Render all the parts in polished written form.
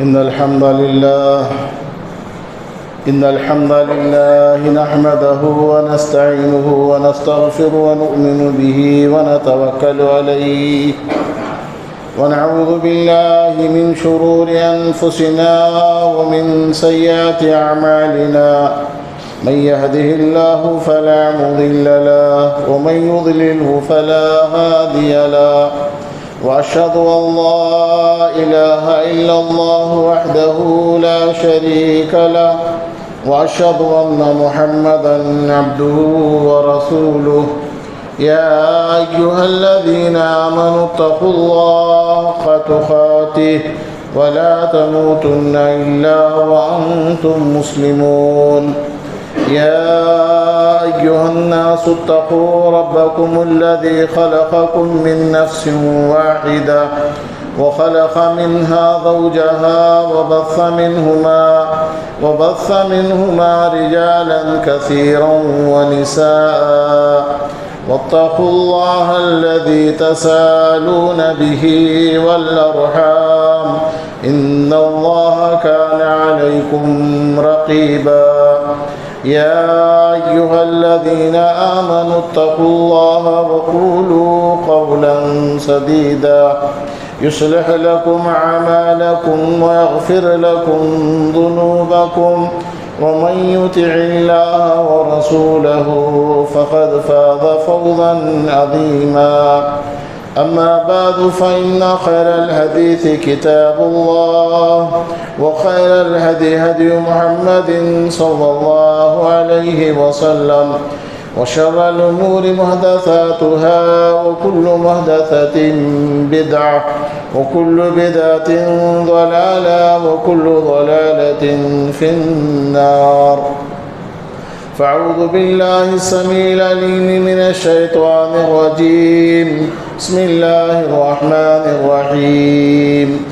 إن الحمد لله نحمده ونستعينه ونستغفره ونؤمن به ونتوكل عليه ونعوذ بالله من شرور أنفسنا ومن سيئات أعمالنا من يهده الله فلا مضل له ومن يضلله فلا هادي له وأشهد أن لا إله إلا الله وحده لا شريك له وأشهد أن محمدا عبده ورسوله يا أيها الذين آمنوا اتقوا الله حق تقاته ولا تموتن إلا وأنتم مسلمون يا أيها الناس اتقوا ربكم الذي خلقكم من نفس واحدة وخلق منها زوجها وبث منهما رجالا كثيرا ونساء واتقوا الله الذي تساءلون به والأرحام إن الله كان عليكم رقيبا يا أيها الذين آمنوا اتقوا الله وقولوا قولا سديدا يصلح لكم أعمالكم ويغفر لكم ذنوبكم ومن يطع الله ورسوله فقد فاز فوزا عظيما أما بعد فإن خير الحديث كتاب الله وخير الهدي هدي محمد صلى الله عليه وسلم وشر الأمور محدثاتها وكل محدثة بدعة وكل بدعة ضلالة وكل ضلالة في النار فأعوذ بالله السميع العليم من الشيطان الرجيم بسم الله الرحمن الرحيم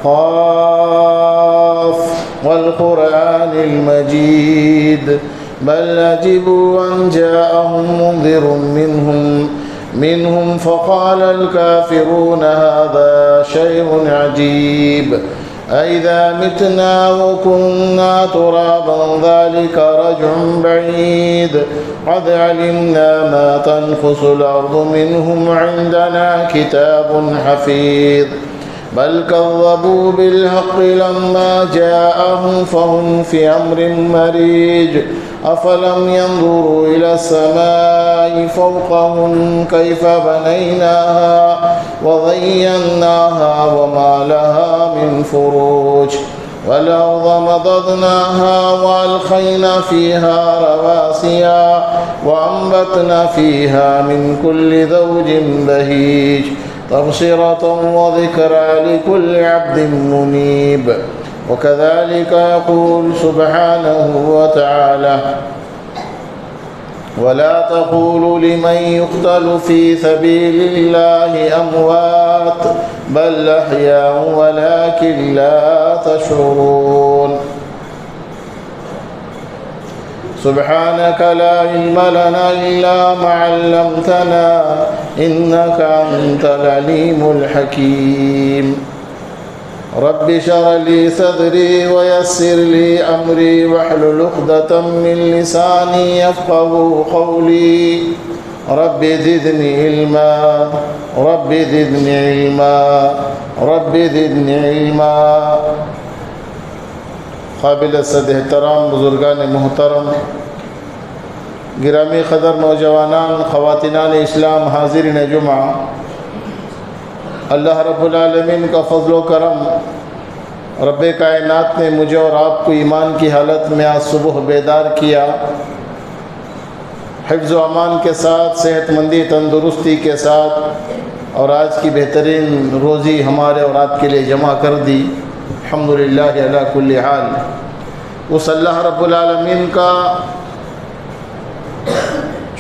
قاف والقرآن المجيد بل عجبوا أن جاءهم منذر منهم فقال الكافرون هذا شيء عجيب أإذا متنا وكنا ترابا ذلك رجع بعيد قد علمنا ما تنقص الأرض منهم عندنا كتاب حفيظ بل كذبوا بالحق لما جاءهم فهم في أمر مريج أفلم ينظروا إلى السماء فوقهم كيف بنيناها وزيناها وما لها من فروج والأرض مددناها وألقينا فيها رواسي وأنبتنا فيها من كل زوج بهيج تبصرة وذكرى لكل عبد منيب وكذلك يقول سبحانه وتعالى ولا تقولوا لمن يقتل في سبيل الله أموات بل أحياء ولكن لا تشعرون سبحانك لا علم لنا إلا ما علمتنا إنك أنت العليم الحكيم رب اشرح لي صدري ويسر لي أمري واحلل عقدة من لساني يفقهوا قولي رب زدني علما رب زدني علما رب زدني علما قابل صد احترام بزرگان محترم گرامی قدر نوجوانان خواتینان اسلام حاضرین جمعہ اللہ رب العالمین کا فضل و کرم رب کائنات نے مجھے اور آپ کو ایمان کی حالت میں آج صبح بیدار کیا حفظ و امان کے ساتھ صحت مندی تندرستی کے ساتھ اور آج کی بہترین روزی ہمارے اور آپ کے لیے جمع کر دی الحمدللہ علی کل حال اس اللہ رب العالمین کا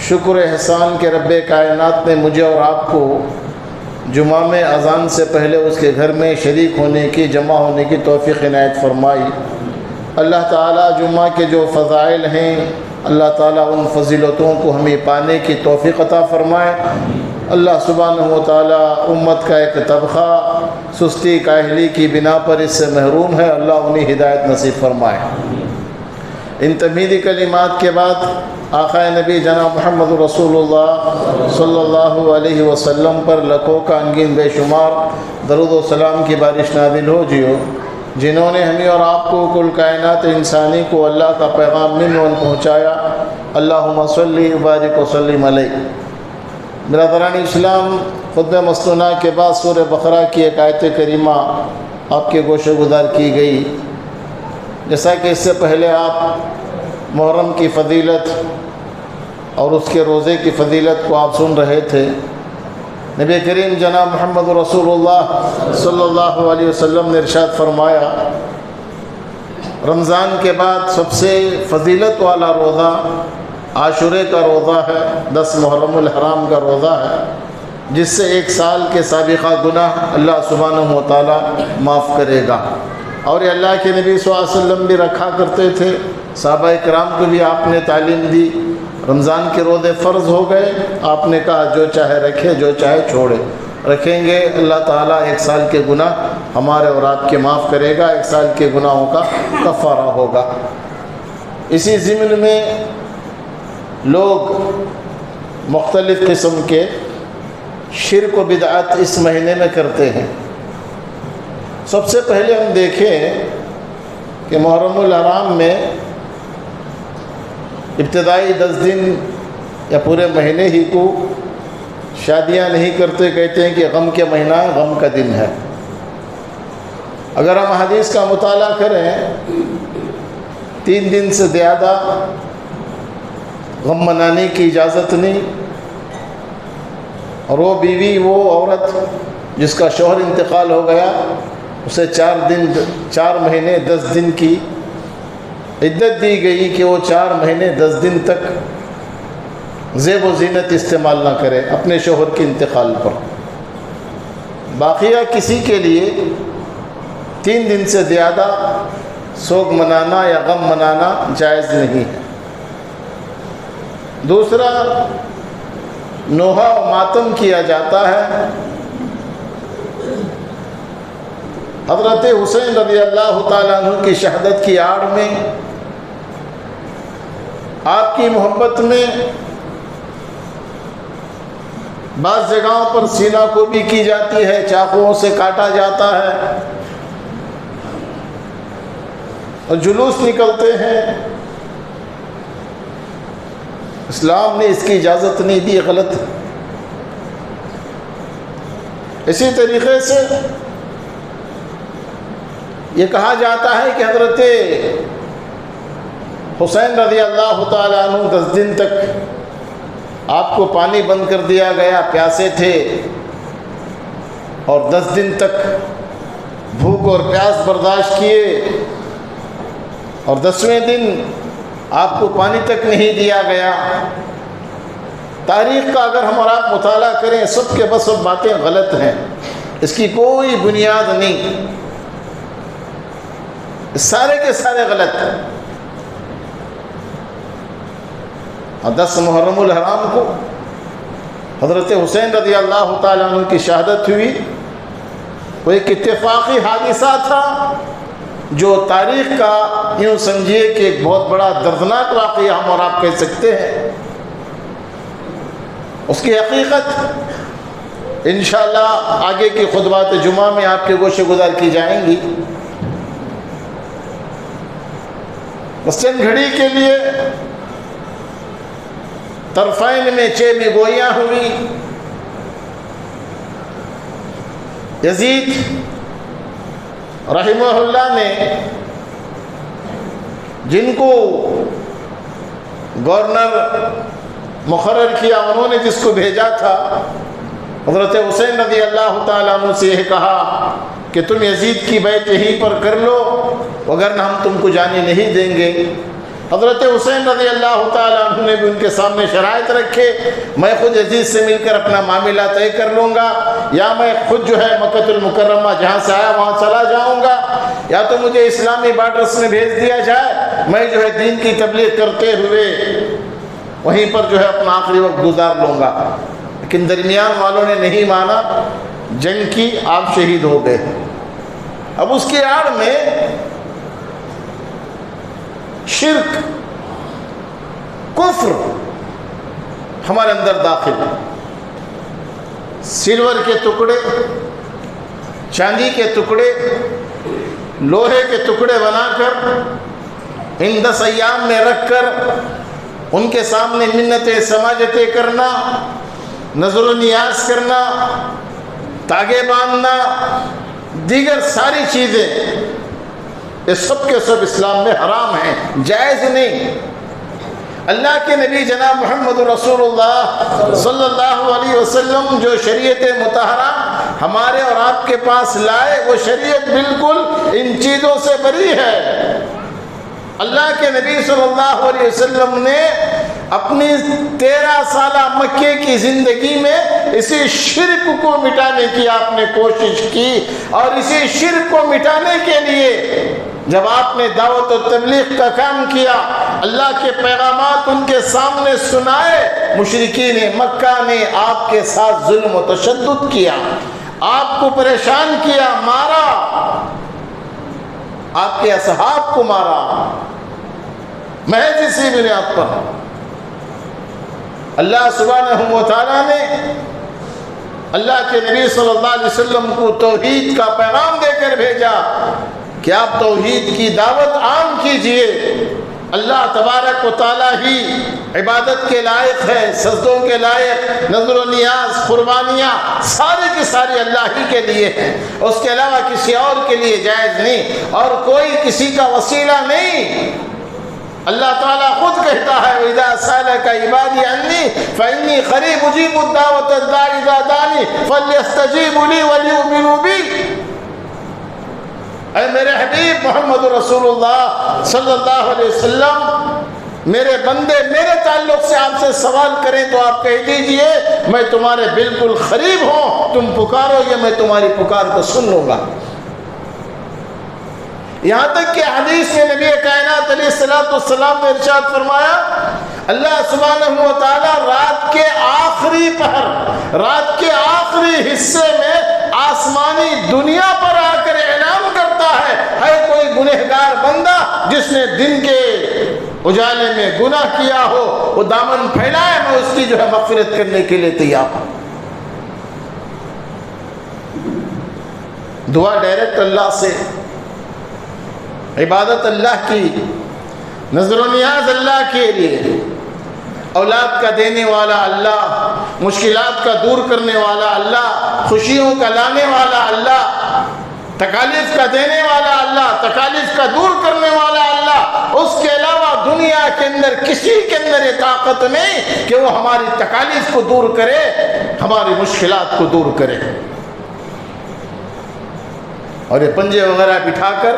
شکر احسان کہ رب کائنات نے مجھے اور آپ کو جمعہ میں اذان سے پہلے اس کے گھر میں شریک ہونے کی جمع ہونے کی توفیق عنایت فرمائی اللہ تعالیٰ جمعہ کے جو فضائل ہیں اللہ تعالیٰ ان فضیلتوں کو ہمیں پانے کی توفیق عطا فرمائے اللہ سبحانہ و تعالیٰ امت کا ایک طبقہ سستی کاہلی کی بنا پر اس سے محروم ہے، اللہ انہیں ہدایت نصیب فرمائے۔ ان تمہیدی کلمات کے بعد آقا نبی جناب محمد رسول اللہ صلی اللہ علیہ وسلم پر لکھوں کا انگین بے شمار درود و سلام کی بارش نازل ہو جیو، جنہوں نے ہمیں اور آپ کو کل کائنات انسانی کو اللہ کا پیغام من پہنچایا۔ اللہم صلی وبارک وسلم علیہ۔ برادران اسلام، خطبہ مصنوعہ کے بعد سورہ بقرہ کی ایک آیت کریمہ آپ کے گوشہ گزار کی گئی۔ جیسا کہ اس سے پہلے آپ محرم کی فضیلت اور اس کے روزے کی فضیلت کو آپ سن رہے تھے۔ نبی کریم جناب محمد رسول اللہ صلی اللہ علیہ وسلم نے ارشاد فرمایا، رمضان کے بعد سب سے فضیلت والا روزہ عاشورے کا روزہ ہے، 10 محرم الحرام کا روزہ ہے، جس سے 1 سال کے سابقہ گناہ اللہ سبحانہ و تعالیٰ معاف کرے گا۔ اور یہ اللہ کے نبی صلی اللہ علیہ وسلم بھی رکھا کرتے تھے، صحابہ کرام کو بھی آپ نے تعلیم دی۔ رمضان کے روزے فرض ہو گئے، آپ نے کہا جو چاہے رکھے جو چاہے چھوڑے، رکھیں گے اللہ تعالیٰ 1 سال کے گناہ ہمارے اور آپ کے معاف کرے گا، 1 سال کے گناہوں کا کفارہ ہوگا۔ اسی ضمن میں لوگ مختلف قسم کے شرک و بدعت اس مہینے میں کرتے ہیں۔ سب سے پہلے ہم دیکھیں کہ محرم الحرام میں ابتدائی 10 دن یا پورے مہینے ہی کو شادیاں نہیں کرتے، کہتے ہیں کہ غم کے مہینہ غم کا دن ہے۔ اگر ہم حدیث کا مطالعہ کریں، 3 دن سے زیادہ غم منانے کی اجازت نہیں، اور وہ بیوی، وہ عورت جس کا شوہر انتقال ہو گیا، اسے 4 مہینے 10 دن کی عدت دی گئی کہ وہ 4 مہینے 10 دن تک زیب و زینت استعمال نہ کرے اپنے شوہر کے انتقال پر۔ باقیہ کسی کے لیے 3 دن سے زیادہ سوگ منانا یا غم منانا جائز نہیں ہے۔ دوسرا، نوحہ و ماتم کیا جاتا ہے۔ حضرت حسین رضی اللہ تعالیٰ عنہ کی شہادت کی آڑ میں، آپ کی محبت میں بعض جگہوں پر سینہ کو بھی کی جاتی ہے، چاقوؤں سے کاٹا جاتا ہے اور جلوس نکلتے ہیں۔ اسلام نے اس کی اجازت نہیں دی، غلط۔ اسی طریقے سے یہ کہا جاتا ہے کہ حضرت حسین رضی اللہ تعالیٰ عنہ 10 دن تک آپ کو پانی بند کر دیا گیا، پیاسے تھے، اور 10 دن تک بھوک اور پیاس برداشت کیے، اور 10ویں دن آپ کو پانی تک نہیں دیا گیا۔ تاریخ کا اگر ہم اور آپ مطالعہ کریں، سب کے بس سب باتیں غلط ہیں، اس کی کوئی بنیاد نہیں، سارے کے سارے غلط ہیں۔ اور 10 محرم الحرام کو حضرت حسین رضی اللہ تعالیٰ عنہ کی شہادت ہوئی، وہ ایک اتفاقی حادثہ تھا جو تاریخ کا یوں سمجھیے کہ ایک بہت بڑا دردناک واقعہ ہم اور آپ کہہ سکتے ہیں۔ اس کی حقیقت انشاءاللہ آگے کی خطبات جمعہ میں آپ کے گوشے گزار کی جائیں گی۔ بس چند گھڑی کے لیے طرفین میں 6 گوئیاں ہوئی۔ یزید رحمہ اللہ نے جن کو گورنر مقرر کیا، انہوں نے جس کو بھیجا تھا، حضرت حسین رضی اللہ تعالیٰ عنہ سے یہ کہا کہ تم یزید کی بیعت یہیں پر کر لو، وگرنہ ہم تم کو جانے نہیں دیں گے۔ حضرت حسین رضی اللہ تعالیٰ عنہ نے بھی ان کے سامنے شرائط رکھے، میں خود یزید سے مل کر اپنا معاملہ طے کر لوں گا، یا میں خود جو ہے مکہ المکرمہ جہاں سے آیا وہاں چلا جاؤں گا، یا تو مجھے اسلامی بارڈرز میں بھیج دیا جائے، میں جو ہے دین کی تبلیغ کرتے ہوئے وہیں پر جو ہے اپنا آخری وقت گزار لوں گا۔ لیکن درمیان والوں نے نہیں مانا، جنگ کی، آپ شہید ہو گئے. اب اس کی آڑ میں شرک، کفر ہمارے اندر داخل ہے. سلور کے ٹکڑے، چاندی کے ٹکڑے، لوہے کے ٹکڑے بنا کر ان 10 ایام میں رکھ کر ان کے سامنے منتیں سماجتیں کرنا، نظر و نیاز کرنا، تاگے باندھنا، دیگر ساری چیزیں یہ سب کے سب اسلام میں حرام ہیں، جائز نہیں. اللہ کے نبی جناب محمد رسول اللہ صلی اللہ علیہ وسلم جو شریعت مطہرہ ہمارے اور آپ کے پاس لائے، وہ شریعت بالکل ان چیزوں سے بری ہے. اللہ کے نبی صلی اللہ علیہ وسلم نے اپنی 13 سالہ مکے کی زندگی میں اسی شرک کو مٹانے کی آپ نے کوشش کی، اور اسی شرک کو مٹانے کے لیے جب آپ نے دعوت و تبلیغ کا کام کیا، اللہ کے پیغامات ان کے سامنے سنائے، مشرکین مکہ نے آپ کے ساتھ ظلم و تشدد کیا، آپ کو پریشان کیا، مارا، آپ کے اصحاب کو مارا، محض اسی بنیاد پر. اللہ سبحانہ و تعالیٰ نے اللہ کے نبی صلی اللہ علیہ وسلم کو توحید کا پیغام دے کر بھیجا کہ آپ توحید کی دعوت عام کیجئے. اللہ تبارک و تعالیٰ ہی عبادت کے لائق ہے، سجدوں کے لائق، نظر و نیاز، قربانیاں ساری کی ساری اللہ ہی کے لیے ہیں، اس کے علاوہ کسی اور کے لیے جائز نہیں، اور کوئی کسی کا وسیلہ نہیں. اللہ تعالیٰ خود کہتا ہے وَإِذَا سَأَلَكَ عِبَادِي عَنِّي فَإِنِّي قَرِيبٌ أُجِيبُ الدَّاعَةَ الدَّاعِ إِذَا دَعَانِ فَلْيَسْتَجِيبُوا لِي وَلْيُؤْمِنُوا بِي. اے میرے حبیب محمد رسول اللہ صلی اللہ علیہ وسلم، میرے بندے میرے تعلق سے آپ سے سوال کریں تو آپ کہہ دیجئے میں تمہارے بالکل قریب ہوں، تم پکارو یا میں تمہاری پکار کو سن لوں گا. یہاں تک کہ حدیث میں نبی کائنات علیہ السلام نے ارشاد فرمایا، اللہ سبحانہ و تعالیٰ رات کے آخری پہر، رات کے آخری حصے میں آسمانی دنیا پر آ کر اعلان کرتا ہے کوئی گنہگار بندہ جس نے دن کے اجالے میں گناہ کیا ہو، وہ دامن پھیلائے، میں اس کی جو ہے مغفرت کرنے کے لیے تیار ہوں. دعا ڈائریکٹ اللہ سے، عبادت اللہ کی، نظر و نیاز اللہ کے لیے، اولاد کا دینے والا اللہ، مشکلات کا دور کرنے والا اللہ، خوشیوں کا لانے والا اللہ، تکالیف کا دینے والا اللہ، تکالیف کا دور کرنے والا اللہ. اس کے علاوہ دنیا کے اندر کسی کے اندر یہ طاقت نہیں کہ وہ ہماری تکالیف کو دور کرے، ہماری مشکلات کو دور کرے. اور یہ پنجے وغیرہ بٹھا کر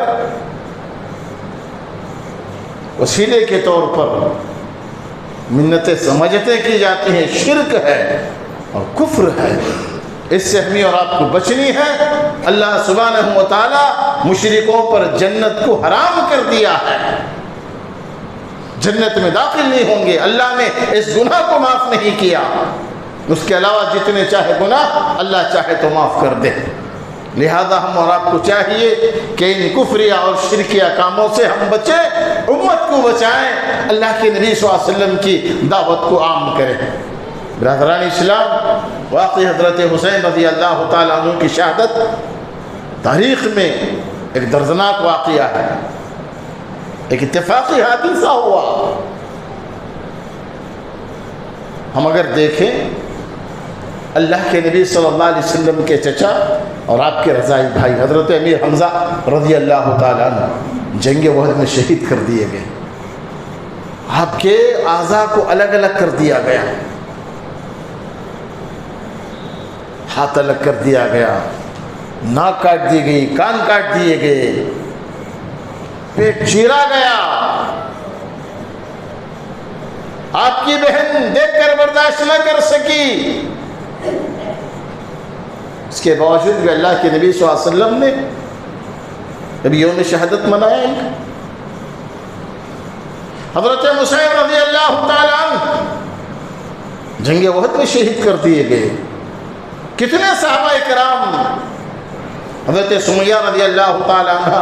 وسیلے کے طور پر منتیں سمجھتے کی جاتی ہیں، شرک ہے اور کفر ہے. اس سے ہمیں اور آپ کو بچنی ہے. اللہ سبحانہ و تعالیٰ مشرکوں پر جنت کو حرام کر دیا ہے، جنت میں داخل نہیں ہوں گے. اللہ نے اس گناہ کو معاف نہیں کیا. اس کے علاوہ جتنے چاہے گناہ اللہ چاہے تو معاف کر دے. لہذا ہم اور آپ کو چاہیے کہ ان کفریہ اور شرکیہ کاموں سے ہم بچیں، امت کو بچائیں، اللہ کے نبی صلی اللہ علیہ وسلم کی دعوت کو عام کریں. برادران اسلام، واقعی حضرت حسین رضی اللہ تعالیٰ عنہ کی شہادت تاریخ میں ایک دردناک واقعہ ہے، ایک اتفاقی حادثہ ہوا. ہم اگر دیکھیں اللہ کے نبی صلی اللہ علیہ وسلم کے چچا اور آپ کے رضائی بھائی حضرت امیر حمزہ رضی اللہ تعالیٰ عنہ جنگ احد میں شہید کر دیے گئے. آپ کے اعضاء کو الگ الگ کر دیا گیا، ہاتھ الگ کر دیا گیا، ناک کاٹ دی گئی، کان کاٹ دیے گئے، پیٹ چیرا گیا. آپ کی بہن دیکھ کر برداشت نہ کر سکی. اس کے باوجود بھی اللہ کے نبی صلی اللہ علیہ وسلم نے ابھی یوم شہادت منایا. حضرت مصعب رضی اللہ تعالیٰ عنہ جنگ احد میں شہید کر دیے گئے. کتنے صحابہ کرام، حضرت سمیہ رضی اللہ تعالی عنہ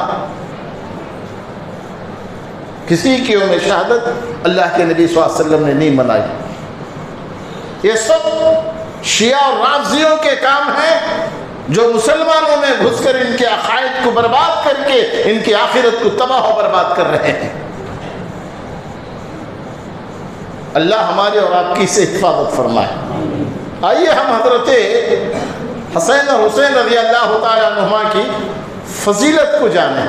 کسی کی یوم شہادت اللہ کے نبی صلی اللہ علیہ وسلم نے نہیں منائی. یہ سب شیعہ اور رافضیوں کے کام ہیں جو مسلمانوں میں گھس کر ان کے عقائد کو برباد کر کے ان کی آخرت کو تباہ و برباد کر رہے ہیں. اللہ ہمارے اور آپ کی سے حفاظت فرمائے. آئیے ہم حضرت حسین اور حسین رضی اللہ تعالی عنہما کی فضیلت کو جانیں.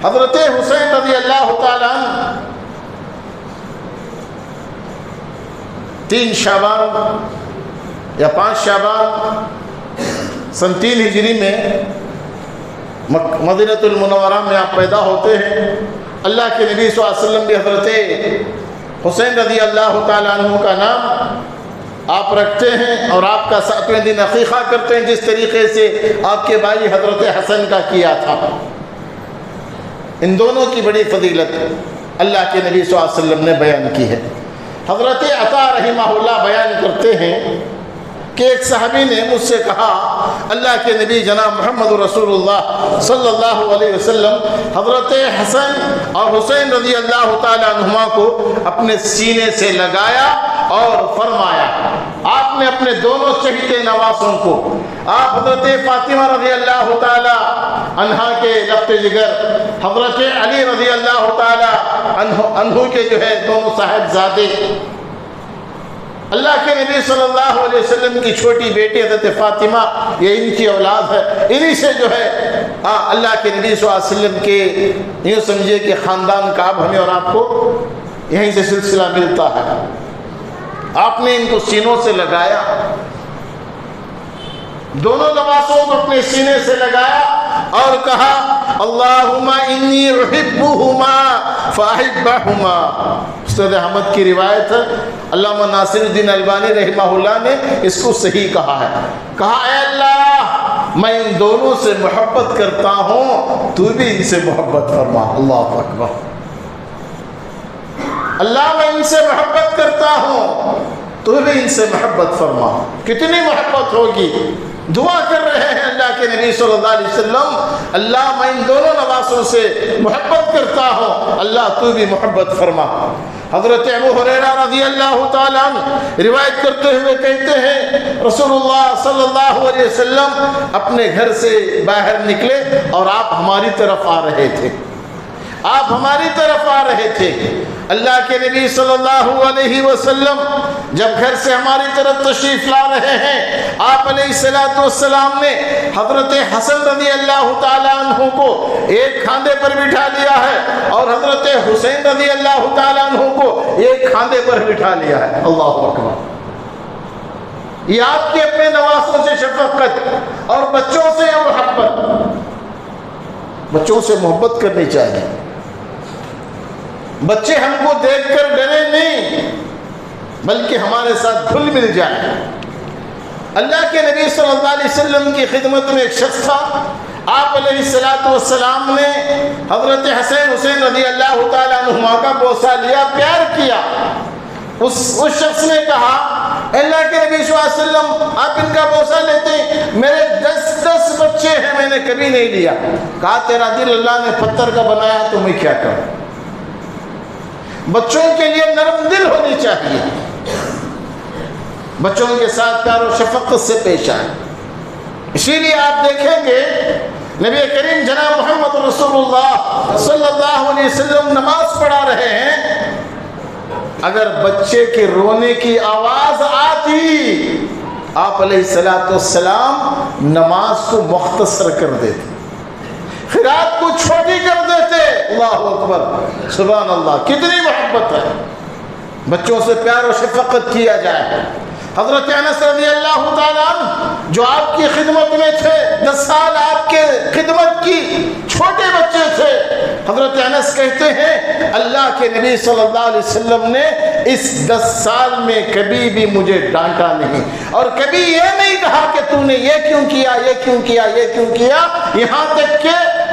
حضرت حسین رضی اللہ تعالی عنہ 3 شعبان یا 5 شعبان سن 3 ہجری میں مدینہ المنورہ میں آپ پیدا ہوتے ہیں. اللہ کے نبی صلی اللہ علیہ وسلم بھی حضرت حسین رضی اللہ تعالیٰ عنہ کا نام آپ رکھتے ہیں اور آپ کا 7ویں دن عقیقہ کرتے ہیں جس طریقے سے آپ کے بھائی حضرت حسن کا کیا تھا. ان دونوں کی بڑی فضیلت اللہ کے نبی صلی اللہ علیہ وسلم نے بیان کی ہے. حضرت عطا رحمہ اللہ بیان کرتے ہیں کہ ایک صحابی نے مجھ سے کہا اللہ کے نبی جناب محمد رسول اللہ صلی اللہ علیہ وسلم حضرت حسن اور حسین رضی اللہ تعالیٰ عنہما کو اپنے سینے سے لگایا اور فرمایا. آپ نے اپنے دونوں چہیتے نواسوں کو آپ حضرت فاطمہ رضی اللہ تعالیٰ عنہا کے لفت جگر حضرت علی رضی اللہ تعالیٰ عنہ کے جو ہے دونوں صاحبزادے اللہ کے نبی صلی اللہ علیہ وسلم کی چھوٹی بیٹی حضرت فاطمہ یہ ان کی اولاد ہے. انہی سے جو ہے اللہ کے نبی صلی اللہ علیہ وسلم کے یوں سمجھے کہ خاندان کا اب ہمیں اور آپ کو یہیں سے سلسلہ ملتا ہے. آپ نے ان کو سینوں سے لگایا، دونوں لباسوں کو اپنے سینے سے لگایا اور کہا اللہم انی احبہما فاحبہما. استاد احمد کی روایت ہے، علامہ ناصر الدین البانی رحمہ اللہ نے اس کو صحیح کہا ہے. کہا اے اللہ میں ان دونوں سے محبت کرتا ہوں، تو بھی ان سے محبت فرما. اللہ اکبر. اللہ میں ان سے محبت کرتا ہوں، تو بھی ان سے محبت فرما. کتنی محبت ہوگی. دعا کر رہے ہیں اللہ کے نبی صلی اللہ علیہ وسلم اللہ میں ان دونوں نواسوں سے محبت کرتا ہوں، اللہ تو بھی محبت فرما. حضرت ابو ہریرہ رضی اللہ تعالیٰ عنہ روایت کرتے ہوئے کہتے ہیں رسول اللہ صلی اللہ علیہ وسلم اپنے گھر سے باہر نکلے اور آپ ہماری طرف آ رہے تھے. آپ ہماری طرف آ رہے تھے. اللہ کے نبی صلی اللہ علیہ وسلم جب گھر سے ہماری طرف تشریف لا رہے ہیں آپ علیہ السلام نے حضرت حسن رضی اللہ تعالیٰ عنہ کو ایک کھاندے پر بٹھا لیا ہے اور حضرت حسین رضی اللہ تعالیٰ عنہ کو ایک کھاندے پر بٹھا لیا ہے. اللہ اکبر. یہ آپ کے اپنے نواسوں سے شفقت اور بچوں سے محبت. بچوں سے محبت کرنی چاہیے. بچے ہم کو دیکھ کر ڈرے نہیں بلکہ ہمارے ساتھ گھل مل جائے. اللہ کے نبی صلی اللہ علیہ وسلم کی خدمت میں ایک شخص تھا. آپ علیہ السلام نے حضرت حسین رضی اللہ تعالیٰ عنہما کا بوسہ لیا، پیار کیا. اس شخص نے کہا اللہ کے نبی صلی اللہ علیہ وسلم آپ ان کا بوسہ لیتے ہیں، میرے 10 بچے ہیں میں نے کبھی نہیں لیا. کہا تیرا دل اللہ نے پتھر کا بنایا تو میں کیا کروں. بچوں کے لیے نرم دل ہونی چاہیے، بچوں کے ساتھ پیار و شفقت سے پیش آئے. اسی لیے آپ دیکھیں گے نبی کریم جناب محمد رسول اللہ صلی اللہ علیہ وسلم نماز پڑھا رہے ہیں، اگر بچے کے رونے کی آواز آتی آپ علیہ السلام نماز کو مختصر کر دیتے، قرات کو چھوٹی کر دیتے. اللہ اکبر. سبحان اللہ. کتنی محبت ہے. بچوں سے پیار و شفقت کیا جائے. حضرت انس رضی اللہ تعالیٰ عنہ جو آپ کی خدمت میں تھے، 10 سال آپ کے خدمت کی، چھوٹے بچے تھے. حضرت انس کہتے ہیں اللہ کے نبی صلی اللہ علیہ وسلم نے اس 10 سال میں کبھی بھی مجھے ڈانٹا نہیں اور کبھی یہ نہیں کہا کہ تو نے یہ کیوں کیا، یہ کیوں کیا، یہ کیوں کیا. یہاں تک کہ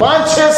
5-6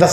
10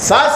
7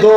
2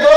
2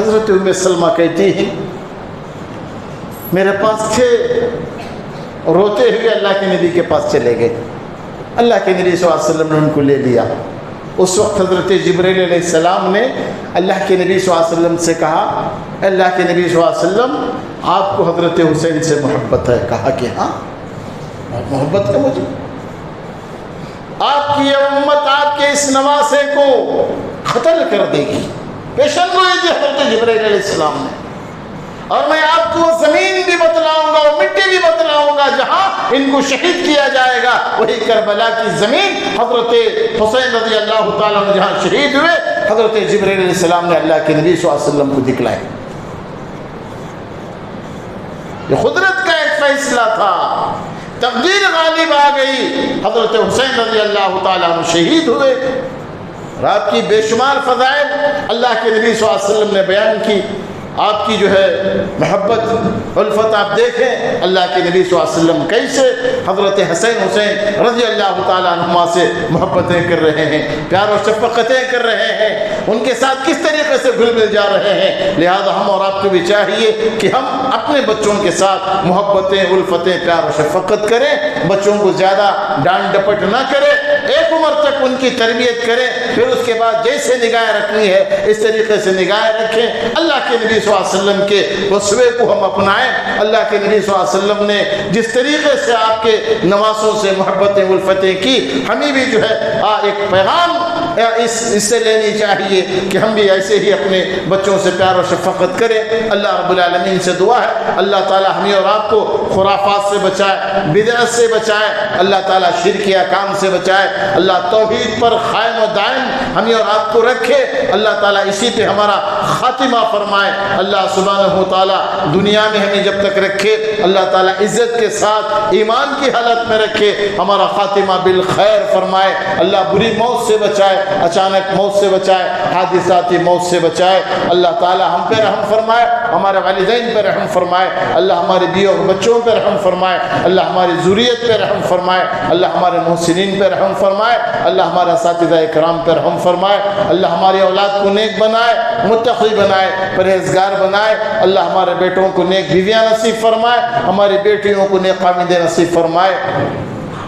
حضرت ام سلمہ کہتی ہیں میرے پاس تھے، روتے ہوئے اللہ کے نبی کے پاس چلے گئے، اللہ کے نبی صلی اللہ علیہ وسلم نے ان کو لے لیا۔ اس وقت حضرت جبرائیل علیہ السلام نے اللہ کے نبی صلی اللہ علیہ وسلم سے کہا، اللہ کے نبی صلی اللہ علیہ وسلم آپ کو حضرت حسین سے محبت ہے؟ کہا کہ ہاں محبت ہے مجھے، آپ کی یہ امت آپ کے اس نواسے کو قتل کر دے گی، پیشن گوئی دی حضرت جبرائیل علیہ السلام نے، اور میں آپ کو زمین بھی بتلاؤں گا اور مٹی بھی بتلاؤں گا جہاں ان کو شہید کیا جائے گا، وہی کربلا کی زمین حضرت حسین رضی اللہ تعالیٰ عنہ جہاں شہید ہوئے، حضرت جبرائیل علیہ السلام نے اللہ کے نبی صلی اللہ علیہ وسلم کو دکھلائے۔ یہ قدرت کا ایک فیصلہ تھا، تقدیر غالب آ گئی، حضرت حسین رضی اللہ تعالیٰ عنہ شہید ہوئے۔ اور آپ کی بے شمار فضائل اللہ کے نبی صلی اللہ علیہ وسلم نے بیان کی، آپ کی جو ہے محبت الفت آپ دیکھیں، اللہ کے نبی صلی اللہ علیہ وسلم کیسے حضرت حسین رضی اللہ تعالیٰ عنہما سے محبتیں کر رہے ہیں، پیار و شفقتیں کر رہے ہیں، ان کے ساتھ کس طریقے سے گھل مل جا رہے ہیں۔ لہذا ہم اور آپ کو بھی چاہیے کہ ہم اپنے بچوں کے ساتھ محبتیں الفتیں پیار و شفقت کریں، بچوں کو زیادہ ڈانٹ ڈپٹ نہ کریں، ایک عمر تک ان کی تربیت کریں، پھر اس کے بعد جیسے نگاہ رکھنی ہے اس طریقے سے نگاہ رکھیں۔ اللہ کے نبی صلی اللہ علیہ وسلم کے وصفے کو ہم اپنائیں۔ اللہ کے نبی صلی اللہ علیہ وسلم نے جس طریقے سے آپ کے نواسوں سے محبتیں الفتیں کی، ہمیں بھی جو ہے ایک پیغام اس سے لینی چاہیے کہ ہم بھی ایسے ہی اپنے بچوں سے پیار و شفقت کریں۔ اللہ رب العالمین سے دعا ہے اللہ تعالی ہمیں اور آپ کو خرافات سے بچائے، بدعت سے بچائے، اللہ تعالی شرک احکام سے بچائے، اللہ توحید پر قائم و دائم ہمیں اور آپ کو رکھے، اللہ تعالی اسی پہ ہمارا خاتمہ فرمائے۔ اللہ سبحانہ و تعالی دنیا میں ہمیں جب تک رکھے، اللہ تعالی عزت کے ساتھ ایمان کی حالت میں رکھے، ہمارا خاتمہ بالخیر فرمائے۔ اللہ بری موت سے بچائے، اچانک موت سے بچائے، حادثاتی موت سے بچائے۔ اللہ تعالی ہم پہ رحم فرمائے، ہمارے والدین پہ رحم فرمائے، اللہ ہمارے بیوی اور بچوں پہ رحم فرمائے، اللہ ہماری ذریت پہ رحم فرمائے، اللہ ہمارے محسنین پہ رحم فرمائے، اللہ ہمارے اساتذہ اکرام پہ رحم فرمائے، اللہ ہماری اولاد کو نیک بنائے، متقی بنائے، پرہیزگار بنائے، اللہ ہمارے بیٹوں کو نیک بیویاں نصیب فرمائے، ہماری بیٹیوں کو نیک خامندیں نصیب فرمائے۔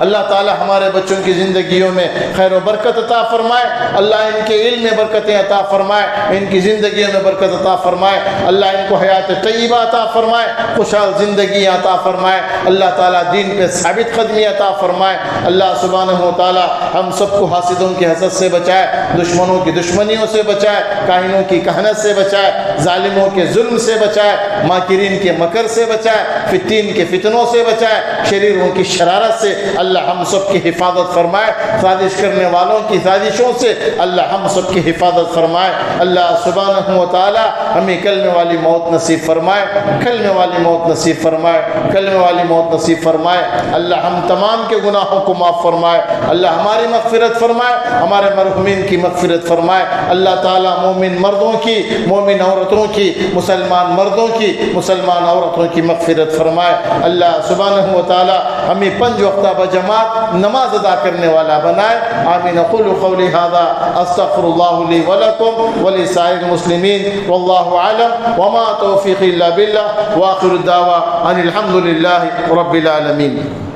اللہ تعالی ہمارے بچوں کی زندگیوں میں خیر و برکت عطا فرمائے، اللہ ان کے علم میں برکتیں عطا فرمائے، ان کی زندگیوں میں برکت عطا فرمائے، اللہ ان کو حیات طیبہ عطا فرمائے، خوشحال زندگی عطا فرمائے، اللہ تعالی دین پہ ثابت قدمی عطا فرمائے۔ اللہ سبحانہ و تعالی ہم سب کو حاسدوں کی حسد سے بچائے، دشمنوں کی دشمنیوں سے بچائے، کاہنوں کی کہنت سے بچائے، ظالموں کے ظلم سے بچائے، ماکرین کے مکر سے بچائے، فتین کے فتنوں سے بچائے، شریروں کی شرارت سے اللہ ہم سب کی حفاظت فرمائے، سازش کرنے والوں کی سازشوں سے اللہ ہم سب کی حفاظت فرمائے۔ اللہ سبحانہ و تعالی ہمیں کلمے والی موت نصیب فرمائے، کلمے والی موت نصیب فرمائے، کلمے والی موت نصیب فرمائے۔ اللہ ہم تمام کے گناہوں کو معاف فرمائے، اللہ ہماری مغفرت فرمائے، ہمارے مرحومین کی مغفرت فرمائے۔ اللہ تعالی مومن مردوں کی، مومن عورتوں کی، مسلمان مردوں کی، مسلمان عورتوں کی مغفرت فرمائے۔ اللہ سبحانہ و تعالی ہمیں 5 وقتہ بجماعت نماز ادا کرنے والا بنائے۔ آمین۔ اقول قولی ھذا استغفر اللہ لی ولکم ولسائر المسلمین واللہ اعلم وما توفیقی الا باللہ، وآخر الدعوى ان الحمد للہ رب العالمین۔